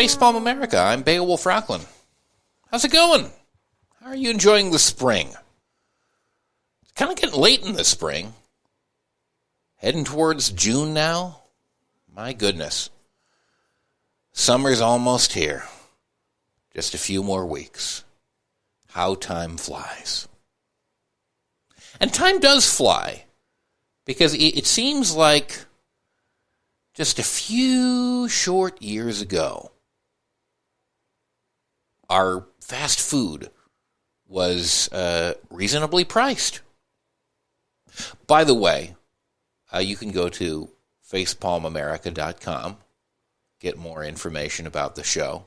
Facepalm America. I'm Beowulf Rockland. How's it going? How are you enjoying the spring? It's kind of getting late in the spring. Heading towards June now. My goodness. Summer's almost here. Just a few more weeks. How time flies. And time does fly. Because it seems like just a few short years ago, our fast food was reasonably priced. By the way, you can go to facepalmamerica.com, get more information about the show,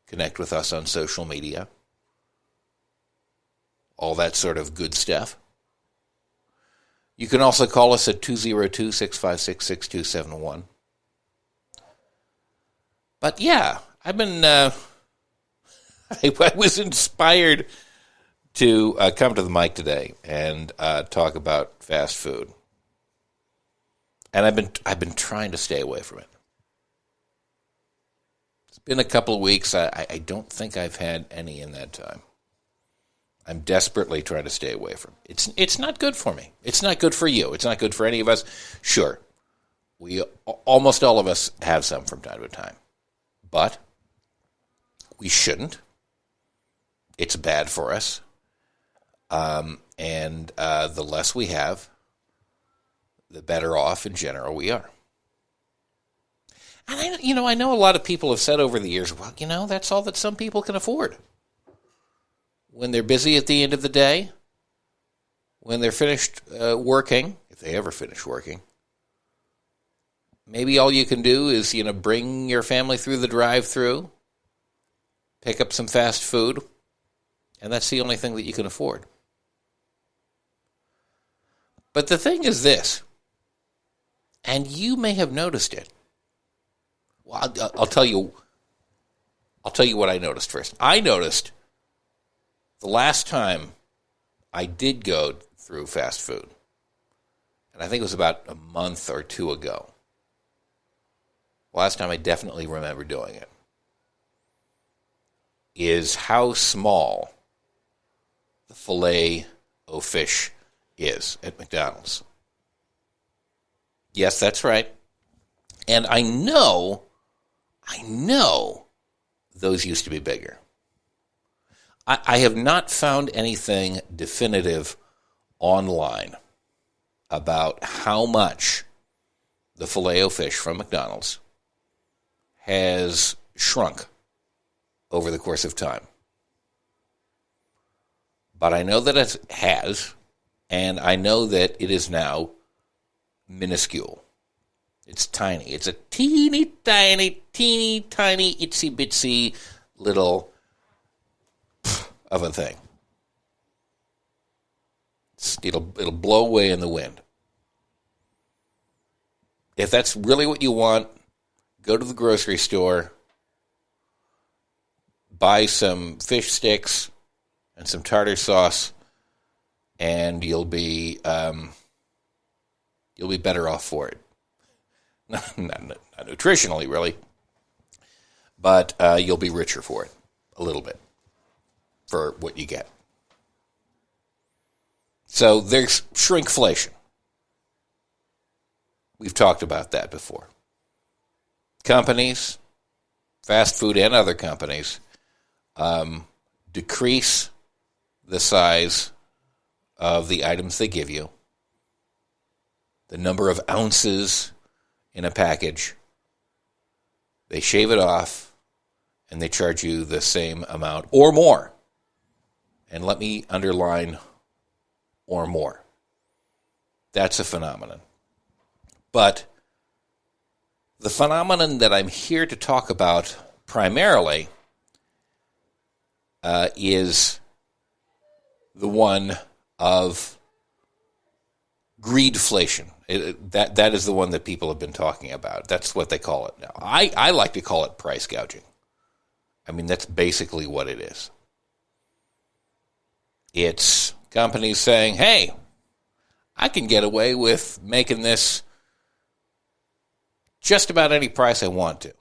connect with us on social media, all that sort of good stuff. You can also call us at 202-656-6271. But yeah, I've been, I was inspired to come to the mic today and talk about fast food. And I've been trying to stay away from it. It's been a couple of weeks. I don't think I've had any in that time. I'm desperately trying to stay away from it. It's not good for me. It's not good for you. It's not good for any of us. Sure, almost all of us have some from time to time. But we shouldn't. It's bad for us. And the less we have, the better off in general we are. And I know a lot of people have said over the years, well, that's all that some people can afford. When they're busy at the end of the day, when they're finished working, if they ever finish working, maybe all you can do is, bring your family through the drive-thru, pick up some fast food, and that's the only thing that you can afford. But the thing is this, and you may have noticed it. Well, I'll tell you what I noticed first. I noticed the last time I did go through fast food, and I think it was about a month or two ago. Last time I definitely remember doing it, is how small the Filet-O-Fish is at MacDonald's. Yes, that's right. And I know those used to be bigger. I have not found anything definitive online about how much the Filet-O-Fish from McDonald's has shrunk over the course of time. But I know that it has, and I know that it is now minuscule. It's tiny. It's a teeny tiny, itsy bitsy little of a thing. It'll blow away in the wind. If that's really what you want, go to the grocery store, buy some fish sticks and some tartar sauce, and you'll be better off for it. Not nutritionally, really, but you'll be richer for it a little bit for what you get. So there's shrinkflation. We've talked about that before. Companies, fast food and other companies, decrease the size of the items they give you, the number of ounces in a package. They shave it off, and they charge you the same amount or more. And let me underline or more. That's a phenomenon. But the phenomenon that I'm here to talk about primarily is the one of greedflation. That is the one that people have been talking about. That's what they call it now. I like to call it price gouging. I mean, that's basically what it is. It's companies saying, hey, I can get away with making this just about any price I want to.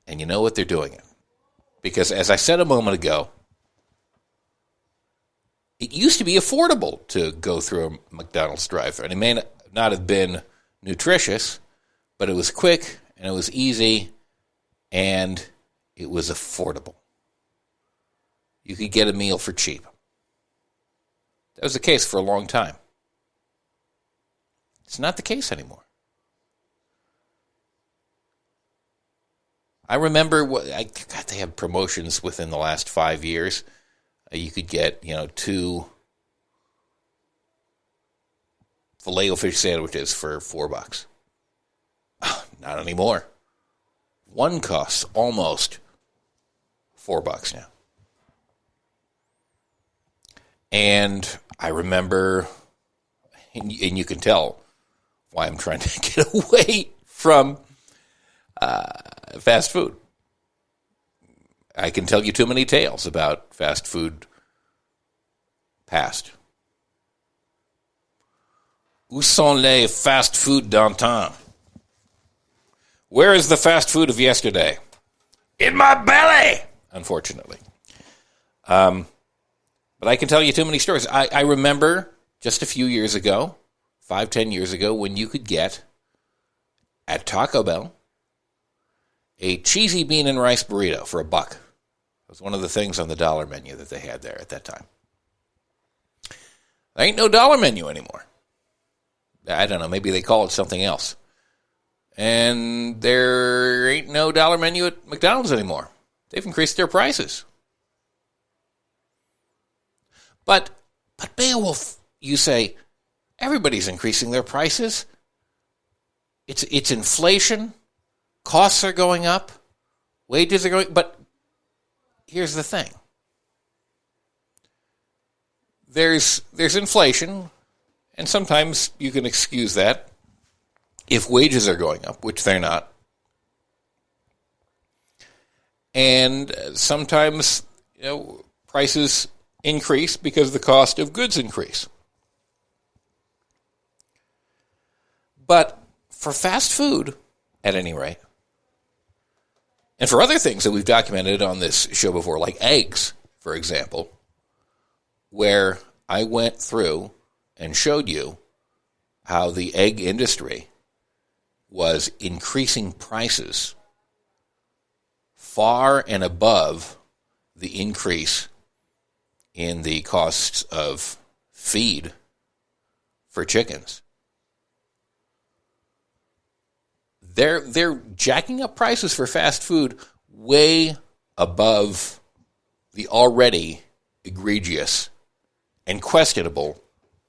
And you know what? They're doing it. Because as I said a moment ago, it used to be affordable to go through a McDonald's drive-thru. And it may not have been nutritious, but it was quick and it was easy and it was affordable. You could get a meal for cheap. That was the case for a long time. It's not the case anymore. I remember, they have promotions within the last 5 years. You could get, 2 Filet-O-Fish sandwiches for $4. Not anymore. One costs almost $4 now. And I remember, and you can tell why I'm trying to get away from fast food. I can tell you too many tales about fast food past. Où sont les fast food d'antan? Where is the fast food of yesterday? In my belly, unfortunately. But I can tell you too many stories. I remember just a few years ago, 5-10 years ago, when you could get at Taco Bell a cheesy bean and rice burrito for $1. It was one of the things on the dollar menu that they had there at that time. There ain't no dollar menu anymore. I don't know, maybe they call it something else. And there ain't no dollar menu at McDonald's anymore. They've increased their prices. But Beowulf, you say, everybody's increasing their prices. It's inflation. Costs are going up. Wages are going... But here's the thing. There's inflation, and sometimes you can excuse that if wages are going up, which they're not. And sometimes, prices increase because the cost of goods increase. But for fast food, at any rate, and for other things that we've documented on this show before, like eggs, for example, where I went through and showed you how the egg industry was increasing prices far and above the increase in the costs of feed for chickens. They're jacking up prices for fast food way above the already egregious and questionable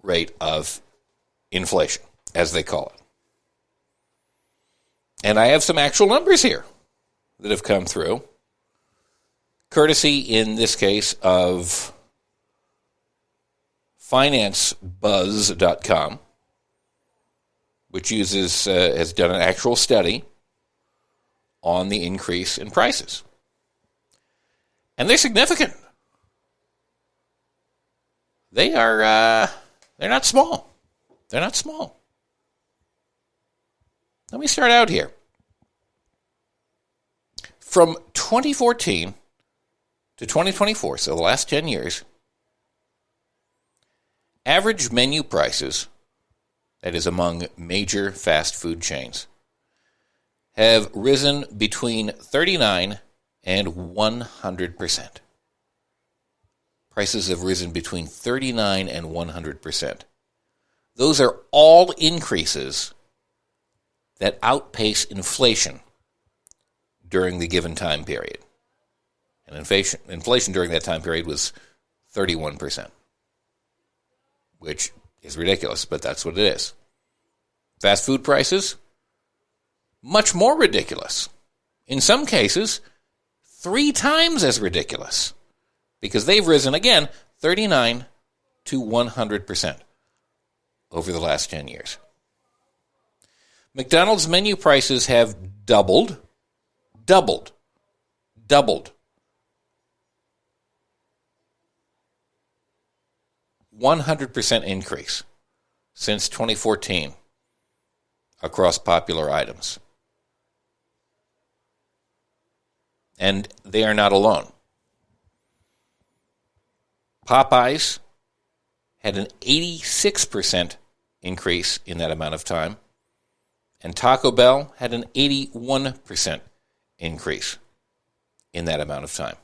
rate of inflation, as they call it. And I have some actual numbers here that have come through, courtesy, in this case, of FinanceBuzz.com, which has done an actual study on the increase in prices. And they're significant. They're not small. They're not small. Let me start out here. From 2014 to 2024, so the last 10 years, average menu prices, that is among major fast food chains, have risen between 39 and 100%. Prices have risen between 39 and 100%. Those are all increases that outpace inflation during the given time period. And inflation during that time period was 31%, which is ridiculous, but that's what it is. Fast food prices, much more ridiculous. In some cases, 3 times as ridiculous, because they've risen, again, 39 to 100% over the last 10 years. McDonald's menu prices have doubled. 100% increase since 2014 across popular items. And they are not alone. Popeyes had an 86% increase in that amount of time, and Taco Bell had an 81% increase in that amount of time.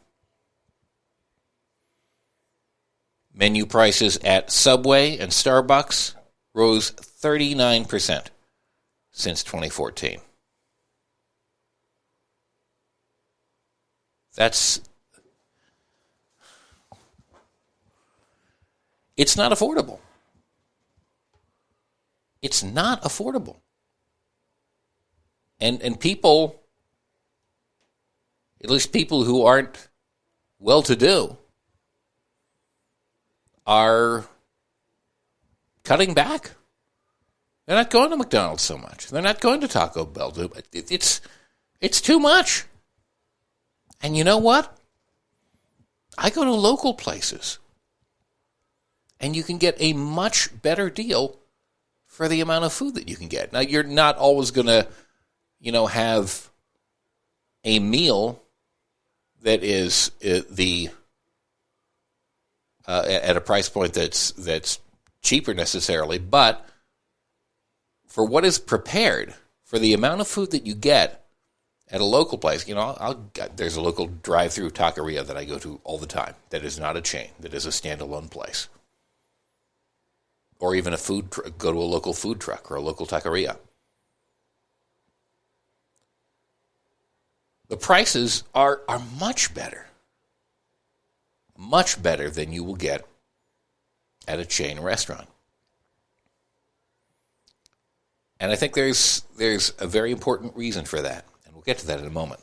Menu prices at Subway and Starbucks rose 39% since 2014. It's not affordable. It's not affordable. And people, at least people who aren't well-to-do, are cutting back. They're not going to McDonald's so much. They're not going to Taco Bell. It's too much. And you know what? I go to local places, and you can get a much better deal for the amount of food that you can get. Now, you're not always going to, have a meal that is at a price point that's cheaper necessarily, but for what is prepared, for the amount of food that you get at a local place, there's a local drive-through taqueria that I go to all the time. That is not a chain. That is a standalone place. Or even go to a local food truck or a local taqueria. The prices are much better. Much better than you will get at a chain restaurant. And I think there's a very important reason for that. And we'll get to that in a moment.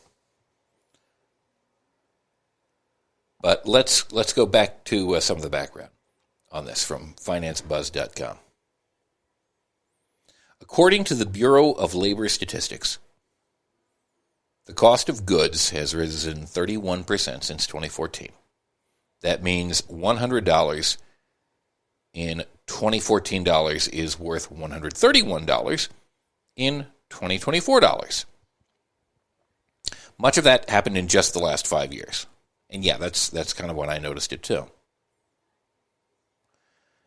But let's go back to some of the background on this from financebuzz.com. According to the Bureau of Labor Statistics, the cost of goods has risen 31% since 2014. That means $100 in 2014 dollars is worth $131 in 2024 dollars. Much of that happened in just the last 5 years. And yeah, that's kind of when I noticed it too.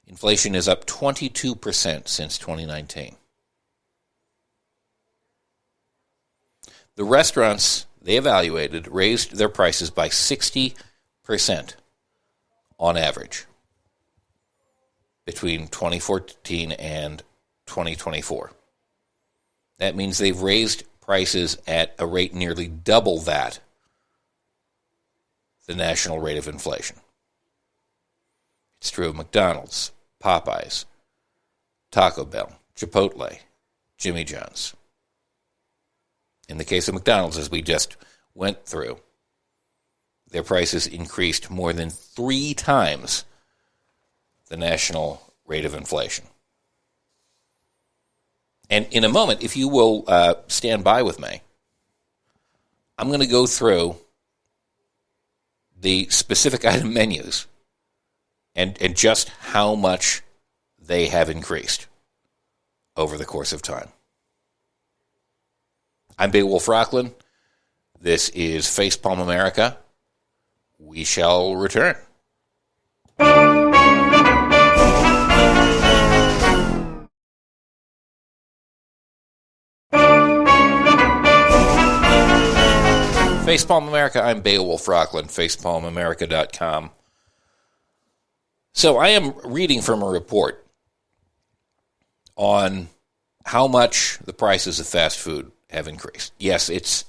Inflation is up 22% since 2019. The restaurants they evaluated raised their prices by 60% on average between 2014 and 2024. That means they've raised prices at a rate nearly double that, the national rate of inflation. It's true of McDonald's, Popeyes, Taco Bell, Chipotle, Jimmy John's. In the case of McDonald's, as we just went through, their prices increased more than 3 times the national rate of inflation. And in a moment, if you will stand by with me, I'm going to go through the specific item menus and just how much they have increased over the course of time. I'm Beowulf Rockland. This is Facepalm America. We shall return. Facepalm America, I'm Beowulf Rockland, facepalmamerica.com. So I am reading from a report on how much the prices of fast food have increased. Yes, it's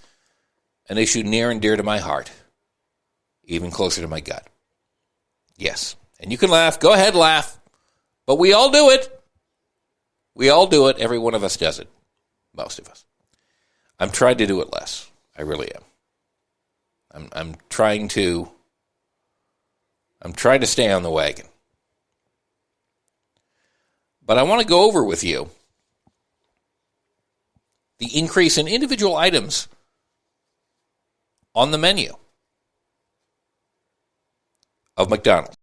an issue near and dear to my heart, even closer to my gut. Yes, and you can laugh. Go ahead, laugh. But we all do it. We all do it. Every one of us does it. Most of us. I'm trying to do it less. I really am. I'm trying to stay on the wagon. But I want to go over with you the increase in individual items on the menu of McDonald's.